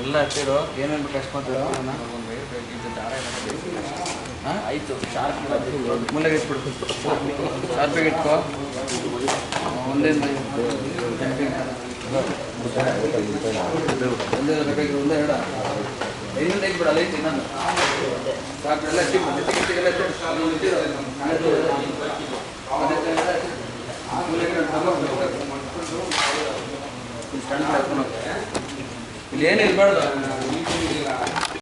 ಎಲ್ಲ ಹತ್ತಿರೋ ಏನೇನು ಬೇಕು ಅಷ್ಟು ಆಯಿತು. ಶಾರ್ಪ್ ಮೂಲೆಗೆ ಇಟ್ಬಿಡು. ಶಾರ್ಪಿಗೆ ಇಟ್ಕೋ. ಒಂದೇ ಒಂದೇ ಬೇಕಾಗಿರೋ ಒಂದೇ ಎರಡ ಇನ್ನೊಂದು ಐದು ಬಿಡಲ್ಲ ಐತಿ ಇನ್ನೊಂದು ಸಾಕು. ಎಲ್ಲ ಇಲ್ಲಿ ಏನು ಇರಬಾರ್ದು.